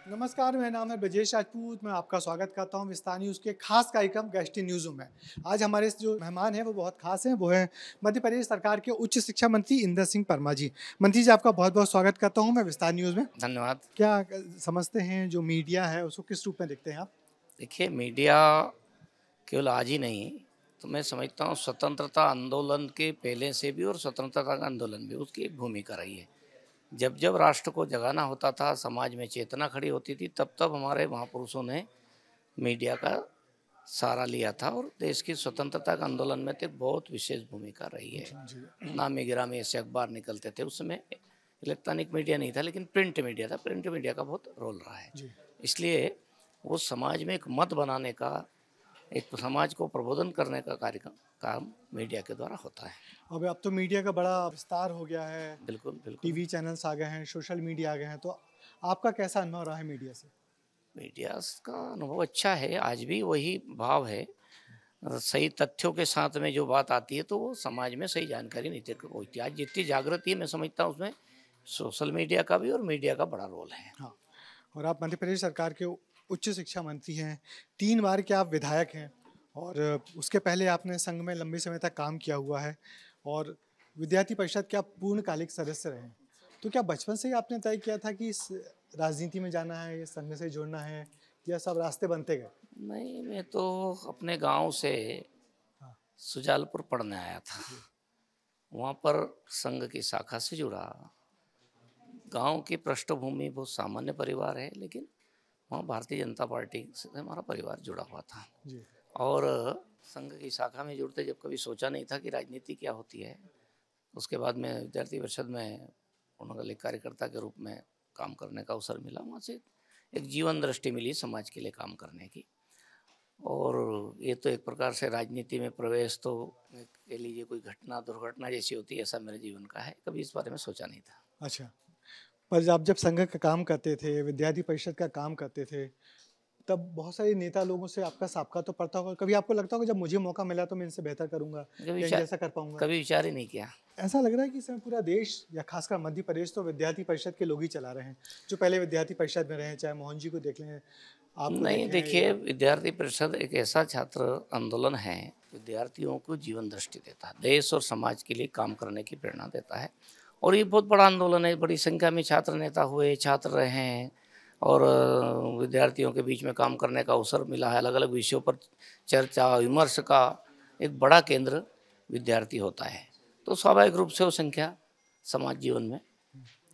नमस्कार, मेरा नाम है ब्रजेश राजपूत। मैं आपका स्वागत करता हूं विस्तार न्यूज़ के खास कार्यक्रम गैस्टी न्यूज़ में। आज हमारे जो मेहमान हैं वो बहुत खास हैं, वो हैं मध्य प्रदेश सरकार के उच्च शिक्षा मंत्री इंदर सिंह परमार जी। मंत्री जी, आपका बहुत-बहुत स्वागत करता हूं मैं विस्तार न्यूज़ में। धन्यवाद। क्या समझते हैं जो मीडिया है उसको किस रूप में देखते हैं आप? देखिए मीडिया केवल आज ही नहीं, तो मैं समझता हूँ स्वतंत्रता आंदोलन के पहले से भी और स्वतंत्रता का आंदोलन भी उसकी एक भूमिका रही है। जब जब राष्ट्र को जगाना होता था, समाज में चेतना खड़ी होती थी, तब तब हमारे महापुरुषों ने मीडिया का सहारा लिया था और देश की स्वतंत्रता के आंदोलन में तो एक बहुत विशेष भूमिका रही है। जी। नामी गिरामी ऐसे अखबार निकलते थे, उस समय इलेक्ट्रॉनिक मीडिया नहीं था लेकिन प्रिंट मीडिया था। प्रिंट मीडिया का बहुत रोल रहा है। जी। इसलिए वो समाज में एक मत बनाने का, एक समाज को प्रबोधन करने का कार्यक्रम काम मीडिया के द्वारा होता है। अब तो मीडिया का बड़ा विस्तार हो गया है, बिल्कुल, बिल्कुल। टीवी चैनल्स आ गए हैं, सोशल मीडिया आ गए हैं, तो आपका कैसा अनुभव रहा है मीडिया से? मीडिया का अनुभव अच्छा है, आज भी वही भाव है। सही तथ्यों के साथ में जो बात आती है तो वो समाज में सही जानकारी नहीं तक पहुँचती। आज जितनी जागृति है मैं समझता हूँ उसमें सोशल मीडिया का भी और मीडिया का बड़ा रोल है। हाँ। और आप मध्य प्रदेश सरकार के उच्च शिक्षा मंत्री हैं, 3 बार के आप विधायक हैं और उसके पहले आपने संघ में लंबे समय तक काम किया हुआ है और विद्यार्थी परिषद के आप पूर्णकालिक सदस्य रहे हैं। तो क्या बचपन से ही आपने तय किया था कि इस राजनीति में जाना है, ये संघ से जुड़ना है, या सब रास्ते बनते गए? नहीं, मैं तो अपने गांव से हाँ। सुजालपुर पढ़ने आया था। जी। वहाँ पर संघ की शाखा से जुड़ा। गांव की पृष्ठभूमि बहुत सामान्य परिवार है, लेकिन वहाँ भारतीय जनता पार्टी से हमारा परिवार जुड़ा हुआ था। जी। और संघ की शाखा में जुड़ते जब कभी सोचा नहीं था कि राजनीति क्या होती है। उसके बाद में विद्यार्थी परिषद में उन्होंने कार्यकर्ता के रूप में काम करने का अवसर मिला। वहाँ से एक जीवन दृष्टि मिली समाज के लिए काम करने की। और ये तो एक प्रकार से राजनीति में प्रवेश तो कह लीजिए कोई घटना दुर्घटना जैसी होती है, ऐसा मेरे जीवन का है। कभी इस बारे में सोचा नहीं था। अच्छा। पर आप जब संघ का काम करते थे, विद्यार्थी परिषद का काम करते थे, तब बहुत सारे नेता लोगों से आपका साबका तो पड़ता होगा। कभी आपको लगता होगा जब मुझे मौका मिला तो मैं इनसे बेहतर करूँगा कभी या इन विचार जैसा कर पाऊँगा? कभी विचार ही नहीं किया। ऐसा लग रहा है कि इस समय पूरा देश या खासकर मध्य प्रदेश तो विद्यार्थी परिषद के लोग ही चला रहे हैं, जो पहले विद्यार्थी परिषद में रहे हैं, चाहे मोहन जी को देख लें, आपको नहीं, देखें देखिए या विद्यार्थी परिषद एक ऐसा छात्र आंदोलन है, विद्यार्थियों को जीवन दृष्टि देता है, देश और समाज के लिए काम करने की प्रेरणा देता है। और ये बहुत बड़ा आंदोलन है, बड़ी संख्या में छात्र नेता हुए, छात्र रहे हैं और विद्यार्थियों के बीच में काम करने का अवसर मिला है। अलग अलग विषयों पर चर्चा विमर्श का एक बड़ा केंद्र विद्यार्थी होता है, तो स्वाभाविक रूप से वो संख्या समाज जीवन में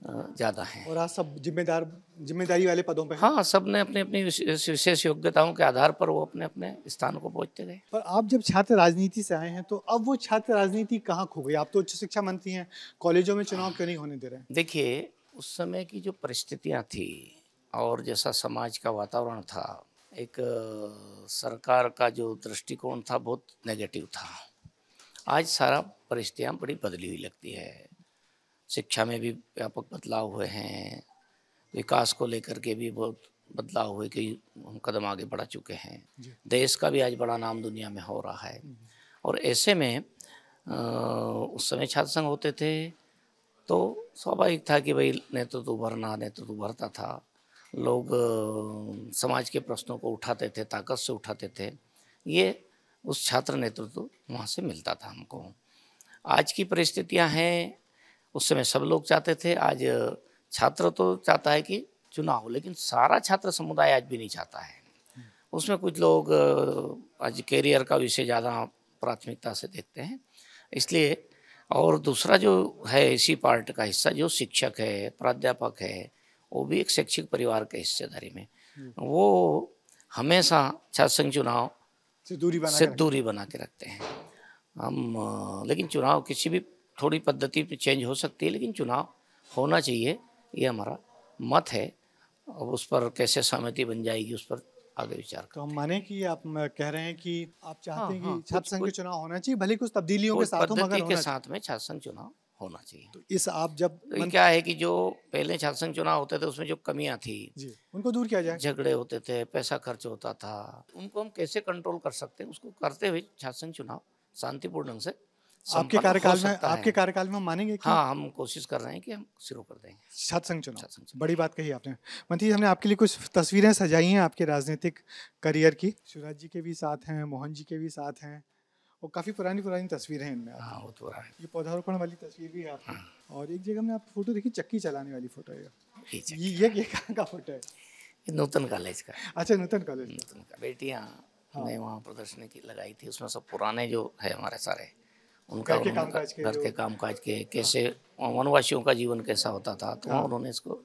ज़्यादा है। और आज सब जिम्मेदारी वाले पदों पे हैं। हाँ, सबने अपनी-अपनी विशेष विशेष योग्यताओं के आधार पर वो अपने-अपने स्थान को पहुँचते गए। पर आप जब छात्र राजनीति से आए हैं, तो अब वो छात्र राजनीति कहाँ खो गई? आप तो उच्च शिक्षा मंत्री हैं, कॉलेजों में चुनाव क्यों नहीं होने दे रहे हैं? देखिए, उस समय की जो परिस्थितियाँ थी और जैसा समाज का वातावरण था, एक सरकार का जो दृष्टिकोण था बहुत नेगेटिव था। आज सारा परिस्थितियाँ बड़ी बदली हुई लगती है। शिक्षा में भी व्यापक बदलाव हुए हैं, विकास को लेकर के भी बहुत बदलाव हुए कि हम कदम आगे बढ़ा चुके हैं। जी। देश का भी आज बड़ा नाम दुनिया में हो रहा है। और ऐसे में उस समय छात्र संघ होते थे तो स्वाभाविक था कि भाई नेतृत्व उभरता था। लोग समाज के प्रश्नों को उठाते थे, ताकत से उठाते थे। ये उस छात्र नेतृत्व वहाँ से मिलता था हमको। आज की परिस्थितियाँ हैं, उस समय सब लोग चाहते थे, आज छात्र तो चाहता है कि चुनाव हो, लेकिन सारा छात्र समुदाय आज भी नहीं चाहता है। उसमें कुछ लोग आज करियर का विषय ज़्यादा प्राथमिकता से देखते हैं, इसलिए। और दूसरा जो है इसी पार्ट का हिस्सा जो शिक्षक है, प्राध्यापक है, वो भी एक शैक्षिक परिवार के हिस्सेदारी में, जी। वो हमेशा छात्र संघ चुनाव से दूरी बना से के रखते दूरी हैं। बना के रखते हैं। हम लेकिन चुनाव किसी भी थोड़ी पद्धति पे चेंज हो सकती है, लेकिन चुनाव होना चाहिए, ये हमारा मत है। अब उस पर कैसे सहमति बन जाएगी उस पर आगे विचार तो हम करते हैं। माने कि आप कह रहे हैं कि आप चाहते हाँ, हैं कि हाँ, छात्र कुछ संघ के कुछ चुनाव होना चाहिए, भले ही कुछ तब्दीलियों के कुछ साथ हो, मगर पद्धति के होना चाहिए। साथ में छात्र संघ चुनाव होना चाहिए। तो इस आप जब तो ये क्या है कि जो पहले छात्र संघ चुनाव होते थे उसमें जो कमियां थी, जी, उनको दूर किया जाए। झगड़े होते थे, पैसा खर्च होता था, उनको हम कैसे कंट्रोल कर सकते हैं, उसको करते हुए छात्र संघ चुनाव शांतिपूर्ण ढंग से संपन्न हो सकता आपके है। कार्यकाल में हम मानेंगे कि हाँ, हम कोशिश कर रहे हैं कि हम शुरू कर देंगे छात्र संघ चुनाव। छात्र संघ। बड़ी बात कही आपने। मंत्री जी, हमने आपके लिए कुछ तस्वीरें सजाई हैं आपके राजनीतिक करियर की। शिवराज जी के भी साथ हैं, मोहन जी के भी साथ हैं, और काफ़ी पुरानी पुरानी तस्वीरें हैं इनमें हाँ, आपकी। वो तो रहा है। ये पौधारोपण वाली तस्वीर भी है आपकी। हाँ, और एक जगह हमने आप फोटो देखी, चक्की चलाने वाली फोटो है। ये ये कहाँ का फोटो है? ये नूतन कॉलेज का। अच्छा, नूतन कॉलेज का। नूतन का बेटियाँ हाँ। ने वहाँ प्रदर्शनी की लगाई थी, उसमें सब पुराने जो है हमारे सारे उनका घर के उन्होंने कामकाज के घर जो। के कामकाज के कैसे वनवासियों का जीवन कैसा होता था, तो वहाँ हाँ। उन्होंने इसको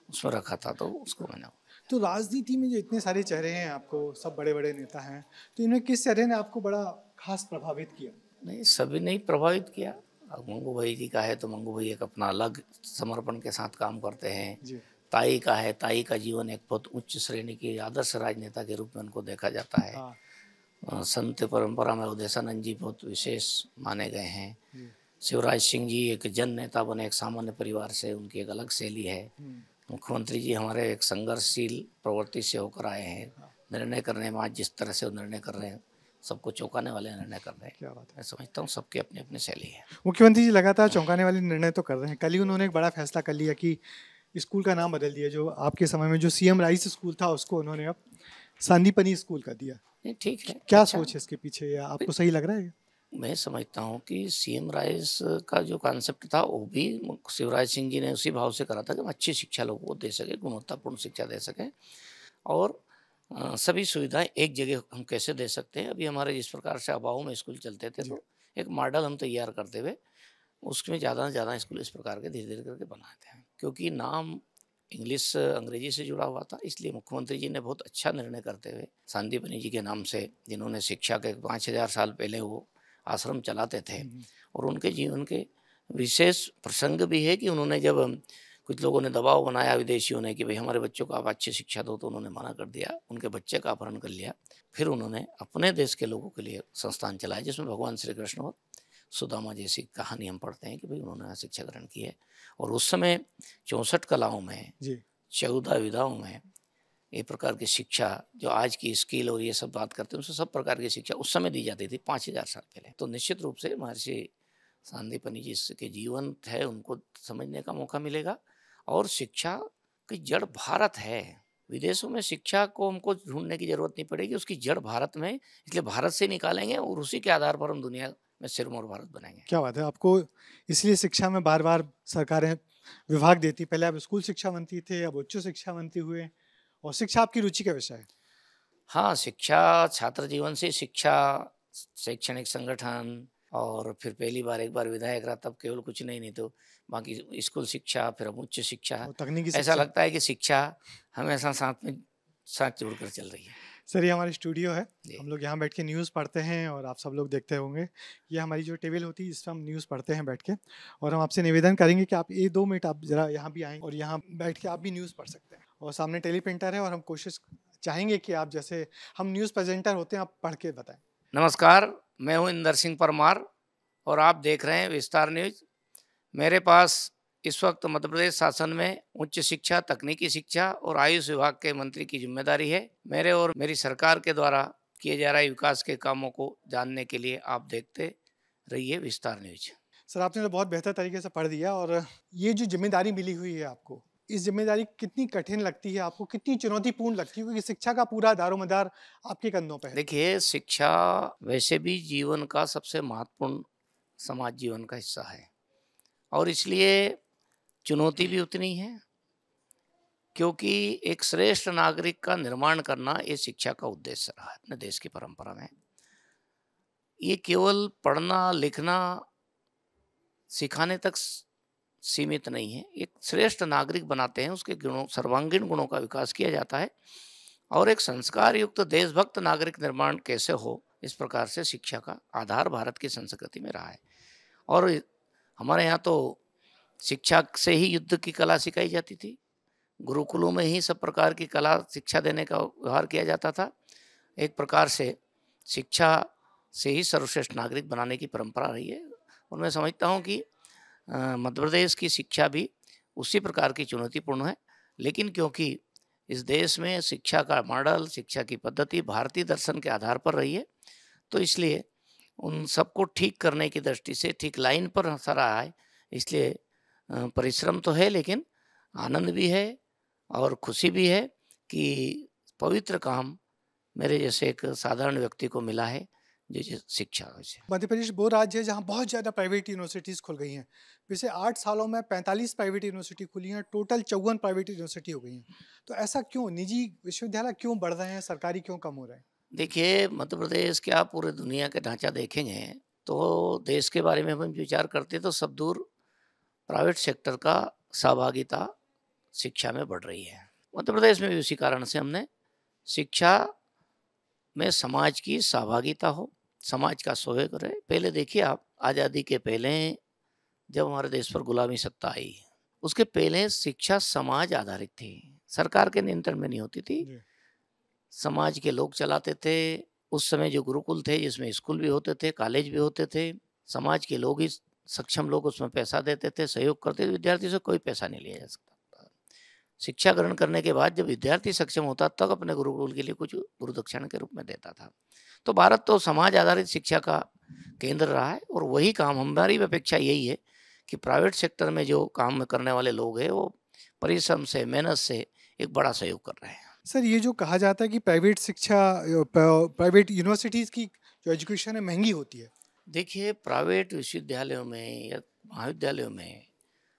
उसमें रखा था, तो उसको मैंने। तो राजनीति में जो इतने सारे चेहरे हैं आपको, सब बड़े बड़े नेता हैं, तो इनमें किस चेहरे ने आपको बड़ा खास प्रभावित किया? नहीं, सभी ने ही प्रभावित किया। अब मंगू भाई जी का है तो मंगू भाई एक अपना अलग समर्पण के साथ काम करते हैं। जी। ताई का है, ताई का जीवन एक बहुत उच्च श्रेणी के आदर्श राजनेता के रूप में उनको देखा जाता है। हाँ। संत परंपरा में उदयसानंद जी बहुत विशेष माने गए हैं। जी। शिवराज सिंह जी एक जन नेता बने, एक सामान्य परिवार से, उनकी एक अलग शैली है। मुख्यमंत्री जी हमारे एक संघर्षशील प्रवृत्ति से होकर आए हैं। निर्णय करने में आज जिस तरह से वो निर्णय कर रहे हैं, सबको चौंकाने वाले निर्णय कर रहे हैं। क्या बात है। मैं समझता हूँ सबकी अपनी अपनी शैली है। मुख्यमंत्री जी लगातार चौंकाने वाले निर्णय तो कर रहे हैं। कल ही उन्होंने एक बड़ा फैसला कर लिया कि स्कूल का नाम बदल दिया। जो आपके समय में जो सीएम राइस स्कूल था, उसको उन्होंने अब सांदीपनि स्कूल कर दिया। नहीं, ठीक है, क्या अच्छा। सोच है इसके पीछे, या आपको सही लग रहा है? मैं समझता हूँ कि सीएम राइस का जो कॉन्सेप्ट था वो भी शिवराज सिंह जी ने उसी भाव से करा था कि हम अच्छी शिक्षा लोगों को दे सके, गुणवत्तापूर्ण शिक्षा दे सकें, और सभी सुविधाएं एक जगह हम कैसे दे सकते हैं। अभी हमारे जिस प्रकार से अभाव में स्कूल चलते थे, जी। तो एक मॉडल हम तैयार करते हुए उसमें ज़्यादा से ज़्यादा स्कूल इस प्रकार के धीरे धीरे करके बनाते हैं, क्योंकि नाम इंग्लिश अंग्रेजी से जुड़ा हुआ था। इसलिए मुख्यमंत्री जी ने बहुत अच्छा निर्णय करते हुए सांदीपनि जी के नाम से, जिन्होंने शिक्षा के 5,000 साल पहले वो आश्रम चलाते थे, और उनके जीवन के विशेष प्रसंग भी है कि उन्होंने जब कुछ लोगों ने दबाव बनाया विदेशियों ने कि भाई हमारे बच्चों को आप अच्छी शिक्षा दो, तो उन्होंने मना कर दिया, उनके बच्चे का अपहरण कर लिया। फिर उन्होंने अपने देश के लोगों के लिए संस्थान चलाए, जिसमें भगवान श्री कृष्ण और सुदामा जैसी कहानी हम पढ़ते हैं कि भाई उन्होंने शिक्षा ग्रहण की है। और उस समय 64 कलाओं में, जी। 14 विधाओं में ये प्रकार की शिक्षा, जो आज की स्किल और ये सब बात करते हैं, उसमें सब प्रकार की शिक्षा उस समय दी जाती थी 5,000 साल पहले। तो निश्चित रूप से महर्षि सांदीपनि जी के जीवन है, उनको समझने का मौका मिलेगा। और शिक्षा की जड़ भारत है। विदेशों में शिक्षा को हमको ढूंढने की जरूरत नहीं पड़ेगी, उसकी जड़ भारत में, इसलिए भारत से निकालेंगे और उसी के आधार पर हम दुनिया में सिरमौर भारत बनाएंगे। क्या बात है। आपको इसलिए शिक्षा में बार बार सरकारें विभाग देती। पहले आप स्कूल शिक्षा मंत्री थे, अब उच्च शिक्षा मंत्री हुए, और शिक्षा आपकी रुचि का विषय है। हाँ, शिक्षा छात्र जीवन से शिक्षा, शैक्षणिक संगठन, और फिर पहली बार एक बार विधायक रहा तब केवल कुछ नहीं तो बाकी स्कूल शिक्षा, फिर अब उच्च शिक्षा। और तकनीकी ऐसा शिक्षा। लगता है कि शिक्षा हमेशा साथ जुड़कर चल रही है। सर, ये हमारी स्टूडियो है। जी। हम लोग यहाँ बैठ के न्यूज़ पढ़ते हैं, और आप सब लोग देखते होंगे। ये हमारी जो टेबल होती है, इस पर हम न्यूज़ पढ़ते हैं बैठ के। और हम आपसे निवेदन करेंगे कि आप ये 2 मिनट आप ज़रा यहाँ भी आएँ, और यहाँ बैठ के आप भी न्यूज़ पढ़ सकते हैं। और सामने टेली प्रिंटर है, और हम कोशिश चाहेंगे कि आप जैसे हम न्यूज़ प्रेजेंटर होते हैं, आप पढ़ के बताएं। नमस्कार, मैं हूँ इंदर सिंह परमार और आप देख रहे हैं विस्तार न्यूज। मेरे पास इस वक्त मध्य प्रदेश शासन में उच्च शिक्षा, तकनीकी शिक्षा और आयुष विभाग के मंत्री की जिम्मेदारी है। मेरे और मेरी सरकार के द्वारा किए जा रहे विकास के कामों को जानने के लिए आप देखते रहिए विस्तार न्यूज। सर, आपने तो बहुत बेहतर तरीके से पढ़ दिया। और ये जो जिम्मेदारी मिली हुई है आपको, इस जिम्मेदारी कितनी कठिन लगती है आपको, कितनी चुनौतीपूर्ण लगती है, क्योंकि शिक्षा का पूरा दारोमदार आपके कंधों पे है। देखिए, शिक्षा वैसे भी जीवन का सबसे महत्वपूर्ण समाज जीवन का हिस्सा है, और इसलिए चुनौती भी उतनी है, क्योंकि एक श्रेष्ठ नागरिक का निर्माण करना ये शिक्षा का उद्देश्य रहा है अपने देश की परंपरा में। ये केवल पढ़ना लिखना सिखाने तक सीमित नहीं है। एक श्रेष्ठ नागरिक बनाते हैं, उसके गुणों, सर्वांगीण गुणों का विकास किया जाता है, और एक संस्कार युक्त देशभक्त नागरिक निर्माण कैसे हो, इस प्रकार से शिक्षा का आधार भारत की संस्कृति में रहा है। और हमारे यहाँ तो शिक्षा से ही युद्ध की कला सिखाई जाती थी। गुरुकुलों में ही सब प्रकार की कला शिक्षा देने का व्यवहार किया जाता था। एक प्रकार से शिक्षा से ही सर्वश्रेष्ठ नागरिक बनाने की परंपरा रही है। और मैं समझता हूँ कि मध्य प्रदेश की शिक्षा भी उसी प्रकार की चुनौतीपूर्ण है, लेकिन क्योंकि इस देश में शिक्षा का मॉडल, शिक्षा की पद्धति भारतीय दर्शन के आधार पर रही है, तो इसलिए उन सबको ठीक करने की दृष्टि से ठीक लाइन पर सारा आए, इसलिए परिश्रम तो है लेकिन आनंद भी है और खुशी भी है कि पवित्र काम मेरे जैसे एक साधारण व्यक्ति को मिला है, जो शिक्षा है। मध्य प्रदेश वो राज्य है जहाँ बहुत ज़्यादा प्राइवेट यूनिवर्सिटीज़ खुल गई हैं। पिछले 8 सालों में 45 प्राइवेट यूनिवर्सिटी खुली हैं, टोटल 54 प्राइवेट यूनिवर्सिटी हो गई हैं। तो ऐसा क्यों? निजी विश्वविद्यालय क्यों बढ़ रहे हैं, सरकारी क्यों कम हो रहे हैं? देखिए, मध्य प्रदेश क्या पूरे दुनिया के ढांचा देखेंगे तो देश के बारे में हम विचार करते तो सब दूर प्राइवेट सेक्टर का सहभागिता शिक्षा में बढ़ रही है। मध्य प्रदेश में भी उसी कारण से हमने शिक्षा में समाज की सहभागिता हो, समाज का सहयोग रहे। पहले देखिए आप, आज़ादी के पहले जब हमारे देश पर गुलामी सत्ता आई, उसके पहले शिक्षा समाज आधारित थी, सरकार के नियंत्रण में नहीं होती थी, जी। समाज के लोग चलाते थे। उस समय जो गुरुकुल थे जिसमें स्कूल भी होते थे, कॉलेज भी होते थे, समाज के लोग ही सक्षम लोग उसमें पैसा देते थे, सहयोग करते थे, विद्यार्थी से कोई पैसा नहीं लिया जा सकता। शिक्षा ग्रहण करने के बाद जब विद्यार्थी सक्षम होता तब अपने गुरुकुल के लिए कुछ गुरुदक्षिणा के रूप में देता था। तो भारत तो समाज आधारित शिक्षा का केंद्र रहा है और वही काम हमारी अपेक्षा यही है कि प्राइवेट सेक्टर में जो काम करने वाले लोग हैं वो परिश्रम से, मेहनत से एक बड़ा सहयोग कर रहे हैं। सर, ये जो कहा जाता है कि प्राइवेट शिक्षा प्राइवेट यूनिवर्सिटीज़ की जो एजुकेशन है महंगी होती है। देखिए, प्राइवेट विश्वविद्यालयों में या महाविद्यालयों में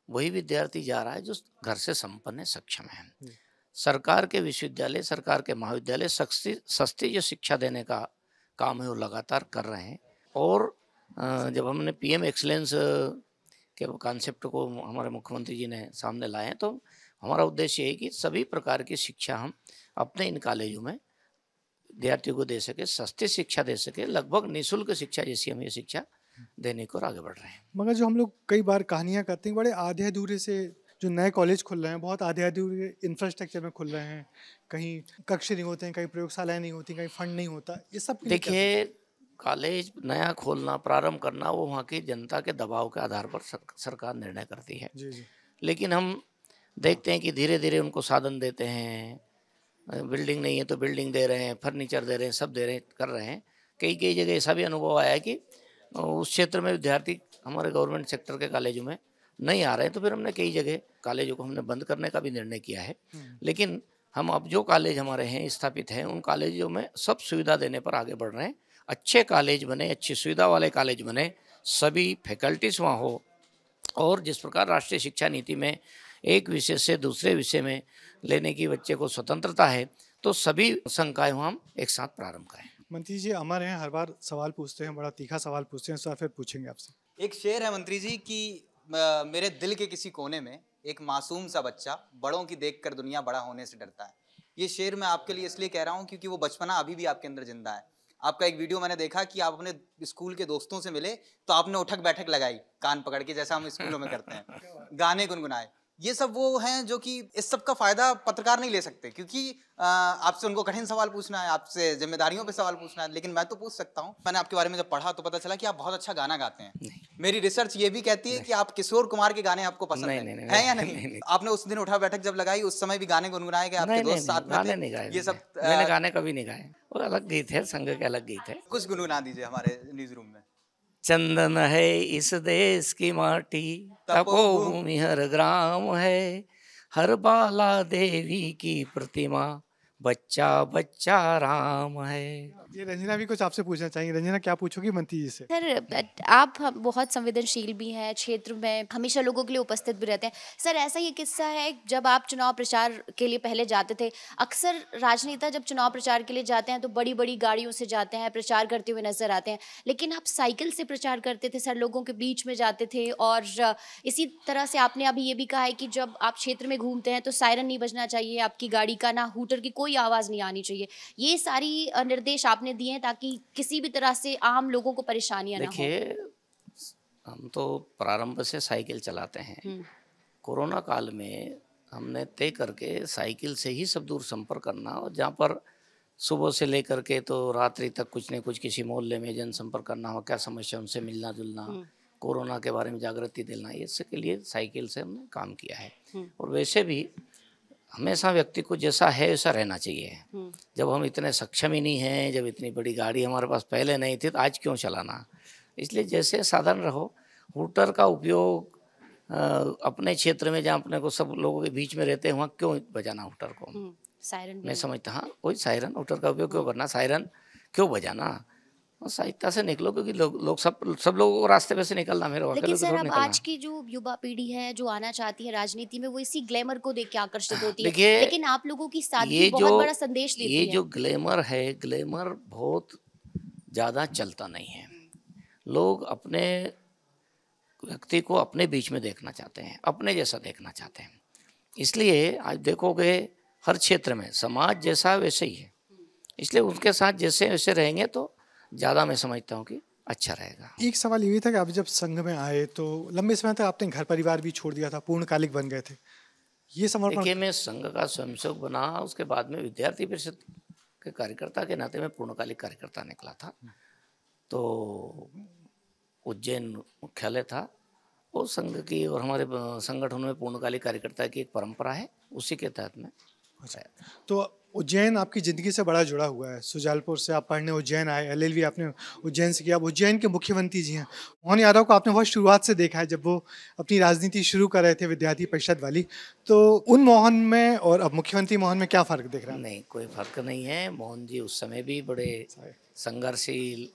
वही विद्यार्थी जा रहा है जो घर से संपन्न है, सक्षम है। जी। सरकार के विश्वविद्यालय, सरकार के महाविद्यालय सस्ती सस्ती जो शिक्षा देने का काम है वो लगातार कर रहे हैं। और जब हमने पीएम एक्सीलेंस के कॉन्सेप्ट को हमारे मुख्यमंत्री जी ने सामने लाए हैं तो हमारा उद्देश्य है कि सभी प्रकार की शिक्षा हम अपने इन कॉलेजों में विद्यार्थियों को दे सके, सस्ती शिक्षा दे सके, लगभग निःशुल्क शिक्षा जैसी हम ये शिक्षा देने को और आगे बढ़ रहे हैं। मगर जो हम लोग कई बार कहानियाँ करते हैं, बड़े आधे अधूरे से जो नए कॉलेज खुल रहे हैं, बहुत आधे अधूरे इंफ्रास्ट्रक्चर में खुल रहे हैं। कहीं कक्ष नहीं होते हैं, कहीं प्रयोगशालाएँ नहीं होती, कहीं फंड नहीं होता। ये सब के लिए क्या देखिए, कॉलेज नया खोलना, प्रारंभ करना वो वहाँ की जनता के दबाव के आधार पर सरकार निर्णय करती है। जी, जी। लेकिन हम देखते हैं कि धीरे-धीरे उनको साधन देते हैं। बिल्डिंग नहीं है तो बिल्डिंग दे रहे हैं, फर्नीचर दे रहे हैं, सब दे रहे हैं, कर रहे हैं। कई-कई जगह ऐसा भी अनुभव आया है कि उस क्षेत्र में विद्यार्थी हमारे गवर्नमेंट सेक्टर के कॉलेजों में नहीं आ रहे हैं, तो फिर हमने कई जगह कॉलेजों को हमने बंद करने का भी निर्णय किया है। लेकिन हम अब जो कॉलेज हमारे हैं, स्थापित हैं, उन कॉलेजों में सब सुविधा देने पर आगे बढ़ रहे हैं। अच्छे कॉलेज बने, अच्छी सुविधा वाले कॉलेज बने, सभी फैकल्टीज़ वहाँ हो और जिस प्रकार राष्ट्रीय शिक्षा नीति में एक विषय से दूसरे विषय में लेने की बच्चे को स्वतंत्रता है, तो सभी संकाय हम एक साथ प्रारंभ करें। मंत्री जी अमर हैं, हर बार सवाल पूछते हैं, बड़ा तीखा सवाल पूछते हैं, इस बार फिर पूछेंगे आपसे। एक शेर है मंत्री जी कि मेरे दिल के किसी कोने में एक मासूम सा बच्चा बड़ों की देखकर दुनिया बड़ा होने से डरता है। ये शेर मैं आपके लिए इसलिए कह रहा हूँ क्योंकि वो बचपना अभी भी आपके अंदर जिंदा है। आपका एक वीडियो मैंने देखा कि आप अपने स्कूल के दोस्तों से मिले तो आपने उठक बैठक लगाई कान पकड़ के, जैसा हम स्कूलों में करते हैं, गाने गुनगुनाए। ये सब वो हैं जो कि इस सब का फायदा पत्रकार नहीं ले सकते क्योंकि आपसे उनको कठिन सवाल पूछना है, आपसे जिम्मेदारियों पे सवाल पूछना है, लेकिन मैं तो पूछ सकता हूँ। मैंने आपके बारे में जब पढ़ा तो पता चला कि आप बहुत अच्छा गाना गाते हैं। मेरी रिसर्च ये भी कहती है कि आप किशोर कुमार के गाने आपको पसंद नहीं, है, नहीं, नहीं, है या नहीं, नहीं? नहीं। आपने उस दिन उठा बैठक जब लगाई उस समय भी गाने गुनगुनाए गए, आपके नहीं, नहीं, दोस्त नहीं, साथ में गाने थे, नहीं गाए ये सब मैंने गाने कभी नहीं गाए। वो अलग गीत है, संघ के अलग गीत है। कुछ गुनगुना दीजिए हमारे न्यूज रूम में। चंदन है इस देश की माटी, तपोभूमि हर ग्राम है, हर बाला देवी की प्रतिमा, बच्चा बच्चा राम है। ये रंजना भी कुछ आपसे पूछना चाहिए। रंजना, क्या पूछोगी मंत्री जी से? सर, आप बहुत संवेदनशील भी हैं, क्षेत्र में हमेशा लोगों के लिए उपस्थित भी रहते हैं। सर, ऐसा ये किस्सा है जब आप चुनाव प्रचार के लिए पहले जाते थे, अक्सर राजनेता जब चुनाव प्रचार के लिए जाते हैं तो बड़ी-बड़ी गाड़ियों से जाते हैं, प्रचार करते हुए नज़र आते हैं। लेकिन आप साइकिल से प्रचार करते थे सर, लोगों के बीच में जाते थे और इसी तरह से आपने अभी ये भी कहा है कि जब आप क्षेत्र में घूमते हैं तो सायरन नहीं बजना चाहिए, आपकी गाड़ी का ना हूटर की कोई आवाज़ नहीं आनी चाहिए। ये सारी निर्देश आपने दिए हैं ताकि किसी भी तरह से आम लोगों को परेशानियां ना हो। देखिए, हम तो प्रारंभ से साइकिल चलाते हैं। कोरोना काल में हमने तय करके साइकिल से ही सब दूर संपर्क करना, और जहाँ पर सुबह से लेकर के तो रात्रि तक कुछ न कुछ किसी मोहल्ले में जनसंपर्क करना हो, क्या समस्या, उनसे मिलना जुलना, कोरोना के बारे में जागृति दिलाना, ये इसके लिए साइकिल से हमने काम किया है। और वैसे भी हमेशा व्यक्ति को जैसा है वैसा रहना चाहिए। जब हम इतने सक्षम ही नहीं हैं, जब इतनी बड़ी गाड़ी हमारे पास पहले नहीं थी तो आज क्यों चलाना। इसलिए जैसे साधारण रहो। हूटर का उपयोग अपने क्षेत्र में जहाँ अपने को सब लोगों के बीच में रहते हैं वहाँ क्यों बजाना हूटर को। सायरन मैं समझता हाँ वही सायरन, हूटर का उपयोग क्यों करना, सायरन क्यों बजाना। और साहित्य से निकलो, क्योंकि लोग सब लोगों को रास्ते पे से निकलना, मेरे लेकिन अकेले को सर थोड़ी अब निकलना। आज की जो युवा पीढ़ी है जो आना चाहती है राजनीति में, वो इसी ग्लैमर को देख के आकर्षित होती है, देखिए लेकिन आप लोगों की सादगी ये बहुत जो बड़ा संदेश ये देती है। जो ग्लैमर है, ग्लैमर बहुत ज़्यादा चलता नहीं है। लोग अपने व्यक्ति को अपने बीच में देखना चाहते हैं, अपने जैसा देखना चाहते हैं। इसलिए आज देखोगे हर क्षेत्र में समाज जैसा वैसे ही है, इसलिए उनके साथ जैसे वैसे रहेंगे तो ज़्यादा मैं समझता हूँ कि अच्छा रहेगा। एक सवाल ये भी था कि आप जब संघ में आए तो लंबे समय तक आपने घर परिवार भी छोड़ दिया था, पूर्णकालिक बन गए थे। ये समर्पण देखिए मैं संघ का स्वयंसेवक बना, उसके बाद में विद्यार्थी परिषद के कार्यकर्ता के नाते में पूर्णकालिक कार्यकर्ता निकला था। तो उज्जैन मुख्यालय था, वो संघ की और हमारे संगठन में पूर्णकालिक कार्यकर्ता की एक परंपरा है, उसी के तहत में। अच्छा, तो उज्जैन आपकी ज़िंदगी से बड़ा जुड़ा हुआ है। सुजालपुर से आप पढ़ने उज्जैन आए, एलएलबी आपने उज्जैन से किया। अब उज्जैन के मुख्यमंत्री जी हैं मोहन यादव को आपने बहुत शुरुआत से देखा है, जब वो अपनी राजनीति शुरू कर रहे थे विद्यार्थी परिषद वाली। तो उन मोहन में और अब मुख्यमंत्री मोहन में क्या फ़र्क दिख रहा है? नहीं, कोई फर्क नहीं है। मोहन जी उस समय भी बड़े संघर्षशील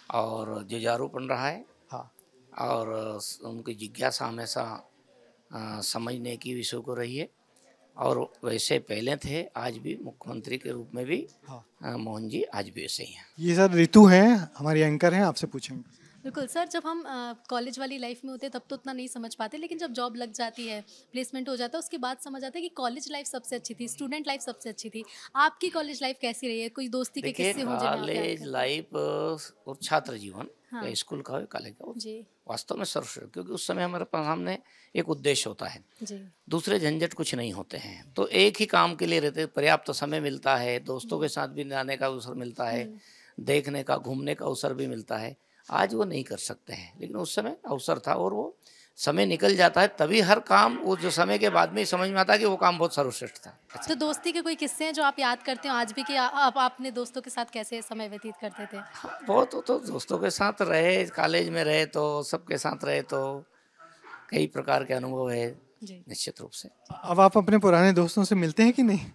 और जुझारूपन रहा है, हाँ, और उनकी जिज्ञासा हमेशा समझने की विषय को रही है। और वैसे पहले थे, आज भी मुख्यमंत्री के रूप में भी हाँ। मोहन जी आज भी वैसे ही हैं। ये सर ऋतु हैं, हमारी एंकर हैं, आपसे पूछेंगे। बिल्कुल सर, जब हम कॉलेज वाली लाइफ में होते हैं तब तो उतना नहीं समझ पाते, लेकिन जब जॉब लग जाती है, प्लेसमेंट हो जाता है, उसके बाद समझ आता है कि कॉलेज लाइफ सबसे अच्छी थी, स्टूडेंट लाइफ सबसे अच्छी थी। आपकी कॉलेज लाइफ कैसी रही है? कोई दोस्ती के देखिए किस्से हों जिन्हें आप याद कॉलेज करते हैं? लाइफ और छात्र जीवन, हाँ। या स्कूल का हो या कॉलेज का हो, जी वास्तव में सर्वश्रेष्ठ, क्योंकि उस समय हमारे पास सामने एक उद्देश्य होता है, जी दूसरे झंझट कुछ नहीं होते हैं, तो एक ही काम के लिए रहते, पर्याप्त समय मिलता है, दोस्तों के साथ भी जाने का अवसर मिलता है, देखने का घूमने का अवसर भी मिलता है। आज वो नहीं कर सकते हैं, लेकिन उस समय अवसर था, और वो समय निकल जाता है तभी हर काम वो जो समय के बाद में ही समझ में आता है कि वो काम बहुत सर्वश्रेष्ठ था। तो दोस्ती के कोई किस्से हैं जो आप याद करते हो आज भी कि आप अपने दोस्तों के साथ कैसे समय व्यतीत करते थे? हाँ, बहुत हो तो दोस्तों के साथ रहे, कॉलेज में रहे तो सबके साथ रहे तो कई प्रकार के अनुभव है, जी निश्चित रूप से। अब आप अपने पुराने दोस्तों से मिलते हैं कि नहीं?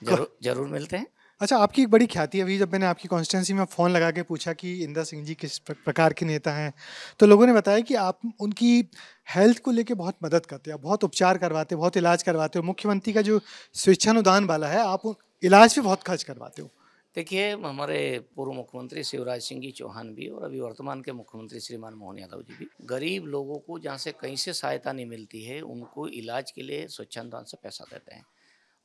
जरूर मिलते हैं। अच्छा, आपकी एक बड़ी ख्याति है। अभी जब मैंने आपकी कॉन्स्टिट्यूंसी में फ़ोन लगा के पूछा कि इंदर सिंह जी किस प्रकार के नेता हैं, तो लोगों ने बताया कि आप उनकी हेल्थ को लेके बहुत मदद करते हैं, बहुत उपचार करवाते हो, बहुत इलाज करवाते हो। मुख्यमंत्री का जो स्वेच्छानुदान वाला है, आप इलाज पे बहुत खर्च करवाते हो। देखिए हमारे पूर्व मुख्यमंत्री शिवराज सिंह जी चौहान भी और अभी वर्तमान के मुख्यमंत्री श्रीमान मोहन यादव जी भी गरीब लोगों को जहाँ से कहीं से सहायता नहीं मिलती है, उनको इलाज के लिए स्वच्छंदन से पैसा देते हैं,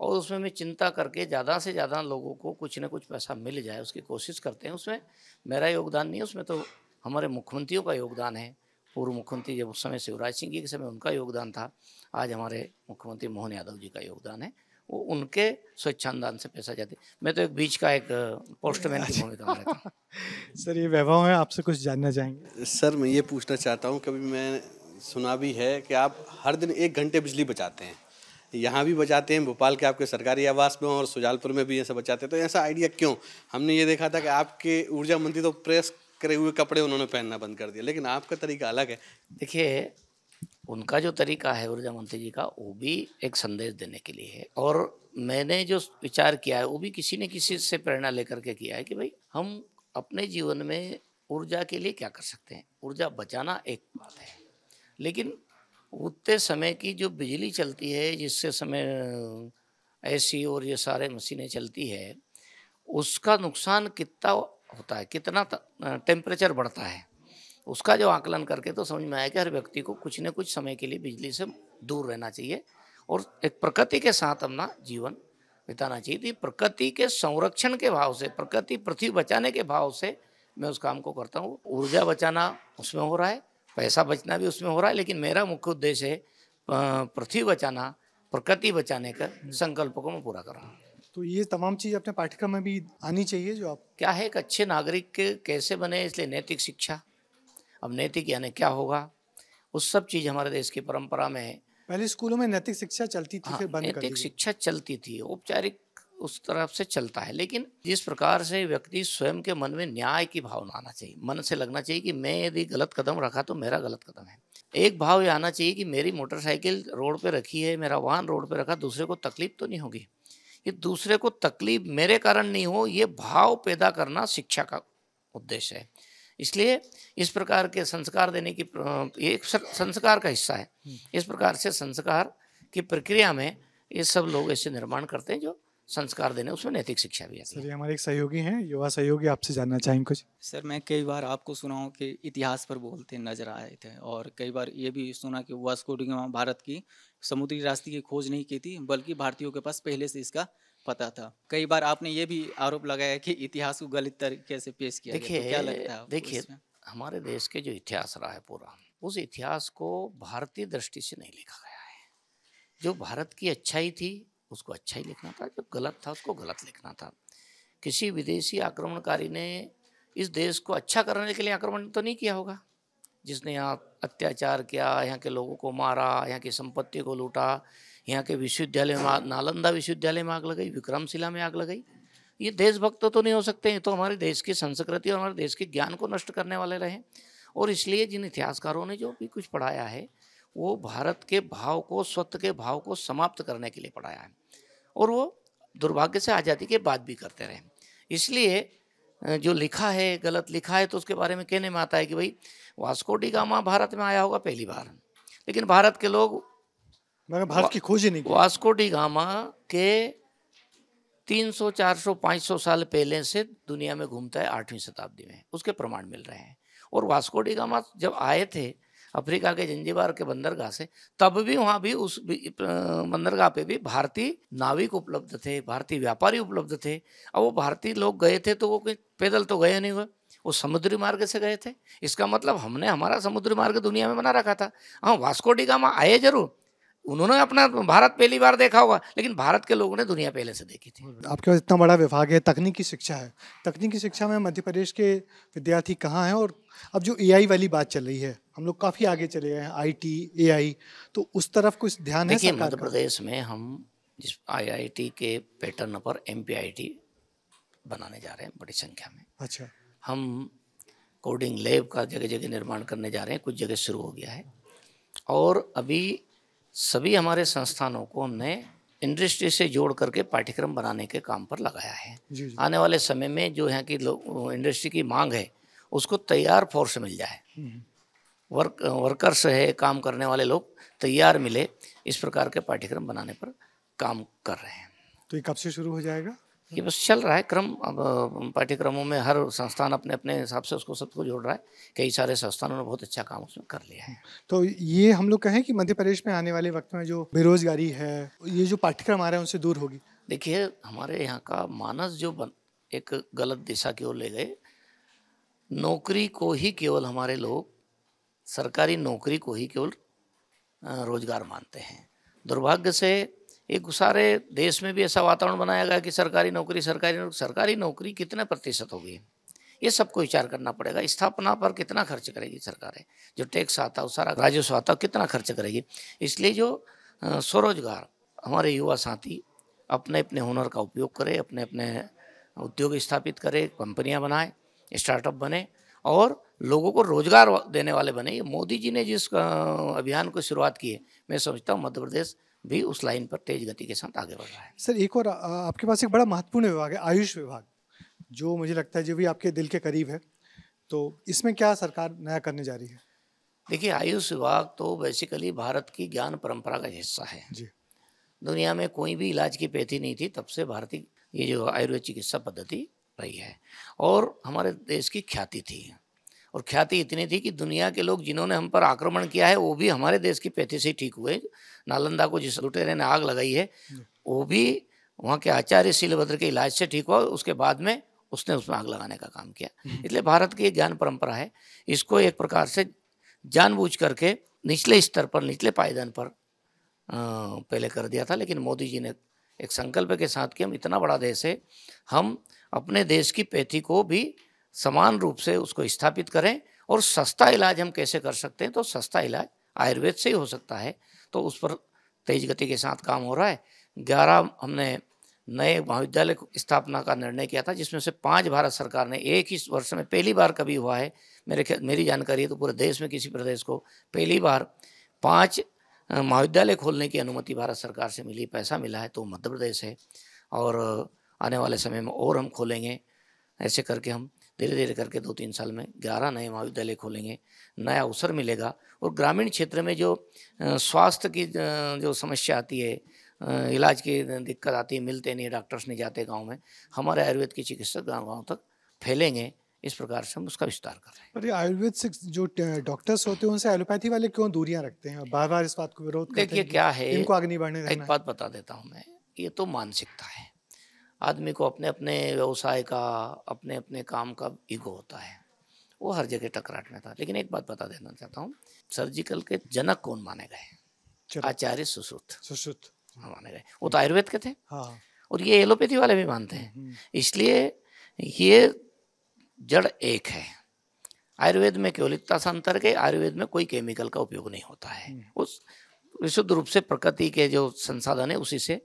और उसमें मैं चिंता करके ज़्यादा से ज़्यादा लोगों को कुछ न कुछ पैसा मिल जाए उसकी कोशिश करते हैं। उसमें मेरा योगदान नहीं है, उसमें तो हमारे मुख्यमंत्रियों का योगदान है। पूर्व मुख्यमंत्री जब उस समय शिवराज सिंह जी के समय उनका योगदान था, आज हमारे मुख्यमंत्री मोहन यादव जी का योगदान है, वो उनके स्वच्छंदान से पैसा जाते। मैं तो एक बीच का एक पोस्टमैन की भूमिका में रहता हूँ। सर, ये वैभव है, आपसे कुछ जानना चाहेंगे। सर मैं ये पूछना चाहता हूँ, कभी मैं सुना भी है कि आप हर दिन 1 घंटे बिजली बचाते हैं, यहाँ भी बचाते हैं, भोपाल के आपके सरकारी आवास में और सुजालपुर में भी ऐसा बचाते हैं, तो ऐसा आइडिया क्यों? हमने ये देखा था कि आपके ऊर्जा मंत्री तो प्रेस करे हुए कपड़े उन्होंने पहनना बंद कर दिया, लेकिन आपका तरीका अलग है। देखिए उनका जो तरीका है ऊर्जा मंत्री जी का, वो भी एक संदेश देने के लिए है, और मैंने जो विचार किया है वो भी किसी न किसी से प्रेरणा लेकर के किया है कि भाई हम अपने जीवन में ऊर्जा के लिए क्या कर सकते हैं। ऊर्जा बचाना एक बात है, लेकिन उतने समय की जो बिजली चलती है, जिससे समय एसी और ये सारे मशीनें चलती है, उसका नुकसान कितना होता है, कितना टेम्परेचर बढ़ता है, उसका जो आकलन करके तो समझ में आया कि हर व्यक्ति को कुछ न कुछ समय के लिए बिजली से दूर रहना चाहिए और एक प्रकृति के साथ अपना जीवन बिताना चाहिए। तो प्रकृति के संरक्षण के भाव से, प्रकृति पृथ्वी बचाने के भाव से मैं उस काम को करता हूँ। ऊर्जा बचाना उसमें हो रहा है, पैसा बचना भी उसमें हो रहा है, लेकिन मेरा मुख्य उद्देश्य है पृथ्वी बचाना, प्रकृति बचाने का संकल्प को मैं पूरा कर रहा हूँ। तो ये तमाम चीज़ अपने पाठ्यक्रम में भी आनी चाहिए जो आप। क्या है, एक अच्छे नागरिक के कैसे बने, इसलिए नैतिक शिक्षा। अब नैतिक यानी क्या होगा, उस सब चीज़ हमारे देश की परंपरा में पहले स्कूलों में नैतिक शिक्षा चलती थी, हाँ, फिर बंद कर दी नैतिक गई। शिक्षा चलती थी, औपचारिक उस तरफ से चलता है, लेकिन जिस प्रकार से व्यक्ति स्वयं के मन में न्याय की भावना आना चाहिए, मन से लगना चाहिए कि मैं यदि गलत कदम रखा तो मेरा गलत कदम है। एक भाव ये आना चाहिए कि मेरी मोटरसाइकिल रोड पे रखी है, मेरा वाहन रोड पे रखा, दूसरे को तकलीफ तो नहीं होगी। ये दूसरे को तकलीफ मेरे कारण नहीं हो, ये भाव पैदा करना शिक्षा का उद्देश्य है। इसलिए इस प्रकार के संस्कार देने की ये एक संस्कार का हिस्सा है। इस प्रकार से संस्कार की प्रक्रिया में ये सब लोग ऐसे निर्माण करते हैं जो संस्कार देने, उसमें नैतिक शिक्षा भी आती सर है। ये हमारे एक सहयोगी हैं, युवा सहयोगी, आपसे जानना चाहेंगे कुछ। सर मैं कई बार आपको सुना हूँ कि इतिहास पर बोलते नजर आए थे, और कई बार ये भी सुना कि वास्को डी गामा भारत की समुद्री रास्ते की खोज नहीं की थी, बल्कि भारतीयों के पास पहले से इसका पता था। कई बार आपने ये भी आरोप लगाया कि इतिहास को गलत तरीके से पेश किया गया, तो क्या लगता है आपको देखिए इसमें? हमारे देश के जो इतिहास रहा है पूरा, उस इतिहास को भारतीय दृष्टि से नहीं लिखा गया है। जो भारत की अच्छाई थी उसको अच्छा ही लिखना था, जो गलत था उसको गलत लिखना था। किसी विदेशी आक्रमणकारी ने इस देश को अच्छा करने के लिए आक्रमण तो नहीं किया होगा, जिसने यहाँ अत्याचार किया, यहाँ के लोगों को मारा, यहाँ की संपत्ति को लूटा, यहाँ के विश्वविद्यालय में, नालंदा विश्वविद्यालय में आग लगाई, विक्रमशिला में आग लगाई। ये देशभक्त तो नहीं हो सकते हैं, तो हमारे देश की संस्कृति और हमारे देश के ज्ञान को नष्ट करने वाले रहे। और इसलिए जिन इतिहासकारों ने जो भी कुछ पढ़ाया है वो भारत के भाव को, स्वत्व के भाव को समाप्त करने के लिए पढ़ाया है, और वो दुर्भाग्य से आज़ादी के बाद भी करते रहे। इसलिए जो लिखा है गलत लिखा है, तो उसके बारे में कहने में आता है कि भाई वास्को डी गामा भारत में आया होगा पहली बार, लेकिन भारत के लोग मगर भारत की खोज ही नहीं की। वास्को डी गामा के 300, 400, 500 साल पहले से दुनिया में घूमता है 8वीं शताब्दी में, उसके प्रमाण मिल रहे हैं। और वास्को डी गामा जब आए थे अफ्रीका के जंजीबार के बंदरगाह से, तब भी वहाँ भी उस बंदरगाह पे भी भारतीय नाविक उपलब्ध थे, भारतीय व्यापारी उपलब्ध थे। अब वो भारतीय लोग गए थे तो वो कोई पैदल तो गए नहीं हुए, वो समुद्री मार्ग से गए थे। इसका मतलब हमने हमारा समुद्री मार्ग दुनिया में बना रखा था। हाँ, वास्को डी गामा आए जरूर, उन्होंने अपना भारत पहली बार देखा होगा, लेकिन भारत के लोगों ने दुनिया पहले से देखी थी। आपके पास इतना बड़ा विभाग है, तकनीकी शिक्षा है, तकनीकी शिक्षा में मध्य प्रदेश के विद्यार्थी कहाँ हैं? और अब जो एआई वाली बात चल रही है, हम लोग काफ़ी आगे चले गए हैं, आईटी, एआई, तो उस तरफ कुछ ध्यान है देखिए, सरकार मध्य का? प्रदेश में हम जिस आईआईटी के पैटर्न पर एमपीआईटी बनाने जा रहे हैं बड़ी संख्या में। अच्छा, हम कोडिंग लैब का जगह जगह निर्माण करने जा रहे हैं, कुछ जगह शुरू हो गया है। और अभी सभी हमारे संस्थानों को हमने इंडस्ट्री से जोड़ करके पाठ्यक्रम बनाने के काम पर लगाया है। जी जी। आने वाले समय में जो यहाँ की इंडस्ट्री की मांग है उसको तैयार फोर्स मिल जाए, वर्कर्स है, काम करने वाले लोग तैयार मिले, इस प्रकार के पाठ्यक्रम बनाने पर काम कर रहे हैं। तो ये कब से शुरू हो जाएगा? ये बस चल रहा है क्रम। अब पाठ्यक्रमों में हर संस्थान अपने अपने हिसाब से उसको सबको जोड़ रहा है। कई सारे संस्थानों ने बहुत अच्छा काम उसमें कर लिया है। तो ये हम लोग कहें कि मध्य प्रदेश में आने वाले वक्त में जो बेरोजगारी है, ये जो पाठ्यक्रम आ रहे हैं उनसे दूर होगी। देखिए, हमारे यहाँ का मानस जो एक गलत दिशा की ओर ले गए, नौकरी को ही केवल हमारे लोग, सरकारी नौकरी को ही केवल रोजगार मानते हैं। दुर्भाग्य से एक सारे देश में भी ऐसा वातावरण बनाया गया कि सरकारी नौकरी कितने प्रतिशत होगी, ये सबको विचार करना पड़ेगा। स्थापना पर कितना खर्च करेगी सरकारें, जो टैक्स आता है सारा राजस्व आता है कितना खर्च करेगी। इसलिए जो स्वरोजगार हमारे युवा साथी अपने अपने हुनर का उपयोग करें, अपने अपने उद्योग स्थापित करें, कंपनियां बनाएं, स्टार्टअप बने और लोगों को रोजगार देने वाले बने। ये मोदी जी ने जिस अभियान को शुरुआत की है, मैं समझता हूँ मध्य प्रदेश भी उस लाइन पर तेज गति के साथ आगे बढ़ रहा है। सर एक और आपके पास एक बड़ा महत्वपूर्ण विभाग है, आयुष विभाग, जो मुझे लगता है जो भी आपके दिल के करीब है, तो इसमें क्या सरकार नया करने जा रही है? देखिए, आयुष विभाग तो बेसिकली भारत की ज्ञान परंपरा का हिस्सा है जी। दुनिया में कोई भी इलाज की पैथी नहीं थी, तब से भारतीय ये जो आयुर्वेद चिकित्सा पद्धति रही है और हमारे देश की ख्याति थी। और ख्याति इतनी थी कि दुनिया के लोग जिन्होंने हम पर आक्रमण किया है वो भी हमारे देश की पैथी से ही ठीक हुए। नालंदा को जिस लुटेरे ने आग लगाई है वो भी वहाँ के आचार्य शीलभद्र के इलाज से ठीक हुआ, उसके बाद में उसने उसमें आग लगाने का काम किया। इसलिए भारत की ज्ञान परंपरा है, इसको एक प्रकार से जानबूझ करके निचले स्तर पर, निचले पायदान पर पहले कर दिया था। लेकिन मोदी जी ने एक संकल्प के साथ कि हम इतना बड़ा देश है, हम अपने देश की पैथी को भी समान रूप से उसको स्थापित करें और सस्ता इलाज हम कैसे कर सकते हैं, तो सस्ता इलाज आयुर्वेद से ही हो सकता है। तो उस पर तेज गति के साथ काम हो रहा है। 11 हमने नए महाविद्यालय की स्थापना का निर्णय किया था, जिसमें से 5 भारत सरकार ने एक ही वर्ष में, पहली बार कभी हुआ है मेरी जानकारी है तो पूरे देश में किसी प्रदेश को पहली बार 5 महाविद्यालय खोलने की अनुमति भारत सरकार से मिली, पैसा मिला है, तो मध्य प्रदेश है। और आने वाले समय में और हम खोलेंगे। ऐसे करके हम धीरे धीरे करके 2-3 साल में 11 नए महाविद्यालय खोलेंगे, नया अवसर मिलेगा। और ग्रामीण क्षेत्र में जो स्वास्थ्य की जो समस्या आती है, इलाज की दिक्कत आती है, मिलते नहीं, डॉक्टर्स नहीं जाते गांव में, हमारे आयुर्वेद के चिकित्सक गांव तक फैलेंगे। इस प्रकार से हम उसका विस्तार कर रहे हैं। पर ये आयुर्वेद से जो डॉक्टर्स होते हैं उनसे एलोपैथी वाले क्यों दूरियां रखते हैं और बार-बार इस बात को विरोध करते हैं? देखिए क्या है, इनको आगे नहीं बढ़ने एक देना है। बात बता देता हूँ मैं, ये तो मानसिकता है। आदमी को अपने अपने व्यवसाय का, अपने अपने काम का ईगो होता है, वो हर जगह टकराट में था। लेकिन एक बात बता देना चाहता हूँ, सर्जिकल के जनक कौन माने गए? चलो, आचार्य सुश्रुत सुश्रुत। माने गए। वो तो आयुर्वेद के थे, हाँ, और ये एलोपैथी वाले भी मानते हैं। इसलिए ये जड़ एक है। आयुर्वेद में केवल इतना सा अंतर के आयुर्वेद में कोई केमिकल का उपयोग नहीं होता है। उस विशुद्ध रूप से प्रकृति के जो संसाधन है उसी से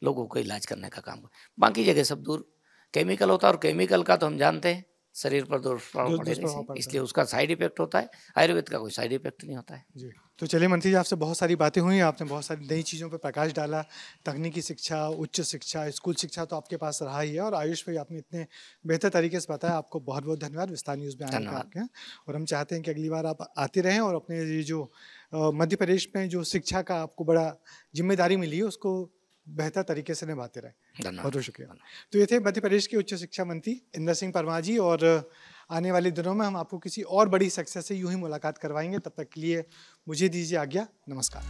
लोगों को इलाज करने का काम। बाकी जगह सब दूर केमिकल होता है, और केमिकल का तो हम जानते हैं शरीर पर दुष्प्रभाव पड़ेगा, दुष्प्रभाव पड़ता इसलिए उसका साइड इफेक्ट होता है। आयुर्वेद का कोई साइड इफेक्ट नहीं होता है। जी। तो चलिए मंत्री जी, आपसे बहुत सारी बातें हुई, आपने बहुत सारी नई चीज़ों पर प्रकाश डाला। तकनीकी शिक्षा, उच्च शिक्षा, स्कूल शिक्षा तो आपके पास रहा ही है, और आयुष पे आपने इतने बेहतर तरीके से बताया। आपको बहुत बहुत धन्यवाद विस्तार न्यूज़ में आने का धन्यवाद। आपके। और हम चाहते हैं कि अगली बार आप आते रहें और अपने ये जो मध्य प्रदेश में जो शिक्षा का आपको बड़ा जिम्मेदारी मिली है उसको बेहतर तरीके से निभाते रहें। धन्यवाद। बहुत बहुत शुक्रिया। तो ये थे मध्य प्रदेश के उच्च शिक्षा मंत्री इंदर सिंह परमार जी, और आने वाले दिनों में हम आपको किसी और बड़ी सक्सेस से यूं ही मुलाकात करवाएंगे। तब तक के लिए मुझे दीजिए आज्ञा। नमस्कार।